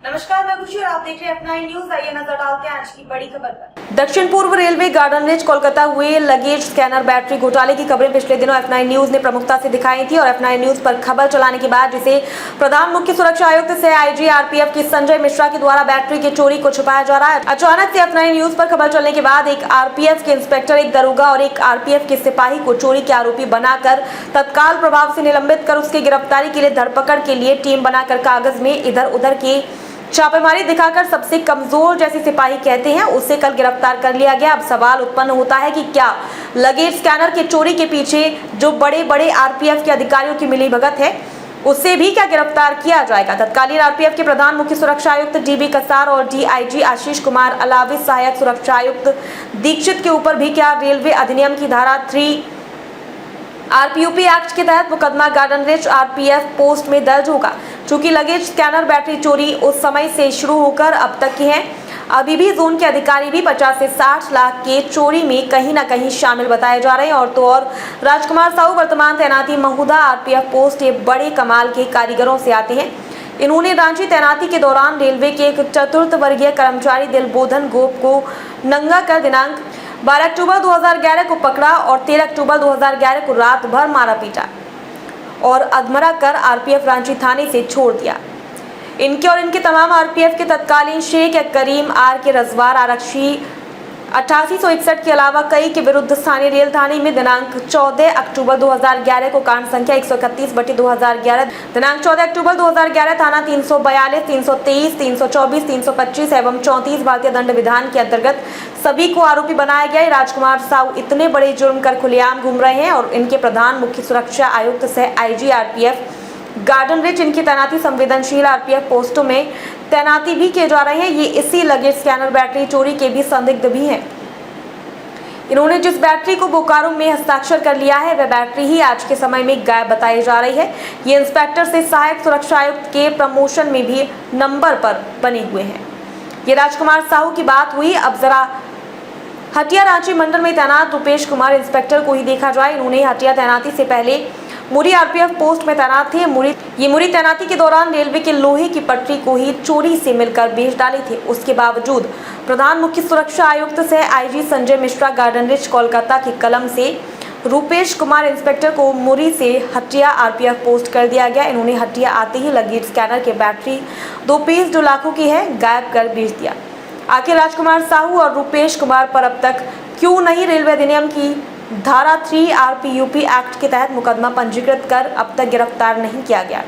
नमस्कार, मैं खुशी और आप देख रहे हैं F9 न्यूज। आइए नजर डालते हैं आज की बड़ी खबर पर। दक्षिण पूर्व रेलवे गार्डन रिच कोलकाता हुए लगेज स्कैनर बैटरी घोटाले की खबरें पिछले दिनों F9 न्यूज ने प्रमुखता से दिखाई थी और F9 न्यूज पर खबर चलाने के बाद जिसे प्रधान मुख्य सुरक्षा आयुक्त से आईजी आरपीएफ की संजय मिश्रा के द्वारा बैटरी की चोरी को छुपाया जा रहा है। अचानक से F9 न्यूज पर खबर चलने के बाद एक आरपीएफ के इंस्पेक्टर, एक दरोगा और एक आरपीएफ के सिपाही को चोरी के आरोपी बनाकर तत्काल प्रभाव से निलंबित कर उसकी गिरफ्तारी के लिए धरपकड़ के लिए टीम बनाकर कागज में इधर उधर की छापेमारी दिखाकर सबसे कमजोर जैसे सिपाही कहते हैं उससे कल गिरफ्तार कर लिया गया। अब सवाल उत्पन्न होता है कि क्या लगेज स्कैनर के चोरी के पीछे जो बड़े बड़े आरपीएफ के अधिकारियों की मिलीभगत है उससे भी क्या गिरफ्तार किया जाएगा। तत्कालीन आरपीएफ के प्रधान मुख्य सुरक्षा आयुक्त डीबी कसार और डीआईजी आशीष कुमार अलावे सहायक सुरक्षा आयुक्त दीक्षित के ऊपर भी क्या रेलवे अधिनियम की धारा 3 आरपीयूपी एक्ट के तहत मुकदमा गार्डन रिच आरपीएफ पोस्ट में दर्ज होगा। चूंकि लगेज स्कैनर बैटरी चोरी उस समय से शुरू होकर अब तक की है, अभी भी जोन के अधिकारी भी 50 से 60 लाख के चोरी में कहीं न कहीं शामिल बताए जा रहे हैं। और तो और राजकुमार साहू वर्तमान तैनाती महूदा आरपीएफ पोस्ट ये बड़े कमाल के कारीगरों से आते हैं। इन्होंने रांची तैनाती के दौरान रेलवे के एक चतुर्थ वर्गीय कर्मचारी दिलबोधन गोप को नंगा कर दिनांक 12 अक्टूबर 2011 को पकड़ा और 13 अक्टूबर 2011 को रात भर मारा पीटा और अधमरा कर आरपीएफ रांची थाने से छोड़ दिया। इनके और इनके तमाम आरपीएफ के तत्कालीन शेख करीम आर के रजवार आरक्षी 8861 के अलावा कई के विरुद्ध स्थानीय रेल थाने में दिनांक 14 अक्टूबर 2011 को कांड संख्या 131/2011 दिनांक 14 अक्टूबर 2011 थाना 342, 323, 324, 325 एवं 34 भारतीय दंड विधान के अंतर्गत सभी को आरोपी बनाया गया। राजकुमार साहू इतने बड़े जुर्म कर खुलेआम घूम रहे हैं और इनके प्रधान मुख्य सुरक्षा आयुक्त सह आईजी आरपीएफ गार्डन रिच इनकी तैनाती संवेदनशील आरपीएफ पोस्टों में तैनाती भी किए जा रहे हैं। ये इसी लगेज स्कैनर बैटरी चोरी के भी संदिग्ध भी हैं। इन्होंने जिस बैटरी को बोकारो में हस्ताक्षर कर लिया है वह बैटरी ही आज के समय में गायब बताई जा रही है। ये इंस्पेक्टर से सहायक सुरक्षा आयुक्त के प्रमोशन में भी नंबर पर बने हुए हैं। ये राजकुमार साहू की बात हुई। अब जरा हटिया रांची मंडल में तैनात रुपेश कुमार इंस्पेक्टर को ही देखा जाए। इन्होंने हटिया तैनाती से पहले मुरी आरपीएफ पोस्ट में तैनात थे। मुरी तैनाती के दौरान रेलवे के लोहे की पटरी को ही चोरी से मिलकर बेच डाले थे। उसके बावजूद प्रधान मुख्य सुरक्षा आयुक्त से IG Sanjay Mishra garden rich Kolkata के कलम से रुपेश कुमार इंस्पेक्टर को मुरी से हटिया आरपीएफ पोस्ट कर दिया गया। इन्होंने हटिया आते ही लगेज स्कैनर के बैटरी 2 पीस जो लाखों की है गायब कर बेच दिया। आखिर राजकुमार साहू और रुपेश कुमार पर अब तक क्यों नहीं रेलवे अधिनियम की धारा 3 आरपीयूपी एक्ट के तहत मुकदमा पंजीकृत कर अब तक गिरफ्तार नहीं किया गया।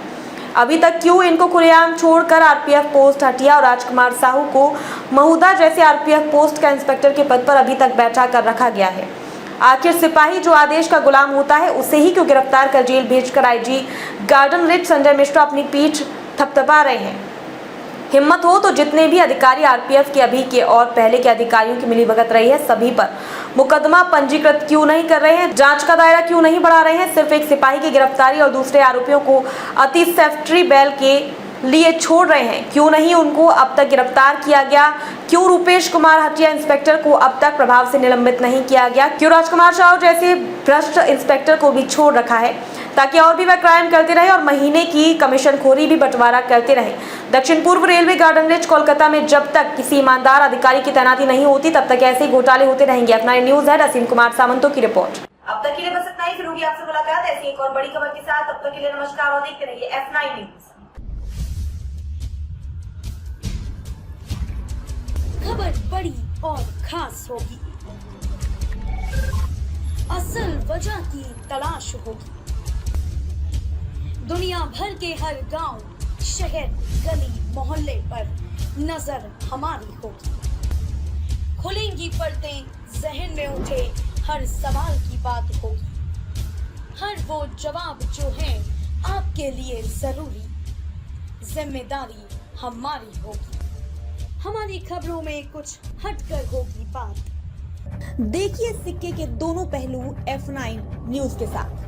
अभी तक क्यों इनको खुलेआम छोड़कर आरपीएफ पोस्ट हटिया और राजकुमार साहू को महूदा जैसे आरपीएफ पोस्ट का इंस्पेक्टर के पद पर अभी तक बैठा कर रखा गया है। आखिर सिपाही जो आदेश का गुलाम होता है उसे ही क्यों गिरफ्तार कर जेल भेजकर IG garden rich Sanjay Mishra अपनी पीठ थपथपा रहे हैं। हिम्मत हो तो जितने भी अधिकारी आरपीएफ के अभी के और पहले के अधिकारियों की मिलीभगत रही है सभी पर मुकदमा पंजीकृत क्यों नहीं कर रहे हैं, जांच का दायरा क्यों नहीं बढ़ा रहे हैं। सिर्फ एक सिपाही की गिरफ्तारी और दूसरे आरोपियों को अति सेफ्टी बेल के लिए छोड़ रहे हैं। क्यों नहीं उनको अब तक गिरफ्तार किया गया। क्यों रुपेश कुमार हटिया इंस्पेक्टर को अब तक प्रभाव से निलंबित नहीं किया गया। क्यों राजकुमार साहू जैसे भ्रष्ट इंस्पेक्टर को भी छोड़ रखा है ताकि और भी वह क्राइम करते रहे और महीने की कमीशन खोरी भी बंटवारा करते रहे। दक्षिण पूर्व रेलवे गार्डन रिच कोलकाता में जब तक किसी ईमानदार अधिकारी की तैनाती नहीं होती तब तक ऐसे घोटाले होते रहेंगे। F9 न्यूज हेड असीम कुमार सामंतो की रिपोर्ट। अब तक के लिए बस इतना ही। फिर होगी आपसे मुलाकात ऐसी एक और बड़ी खबर के साथ। तब तक के लिए नमस्कार और देखते रहिए F9 न्यूज। खबर बड़ी और खास होगी, असल वजह की तलाश होगी, दुनिया भर के हर गांव, शहर, गली, मोहल्ले पर नजर हमारी होगी। खुलेंगी पर्दें, जहन में उठे हर सवाल की बात होगी। हर वो जवाब जो है आपके लिए जरूरी, जिम्मेदारी हमारी होगी। हमारी खबरों में कुछ हटकर होगी बात। देखिए सिक्के के दोनों पहलू F9 न्यूज के साथ।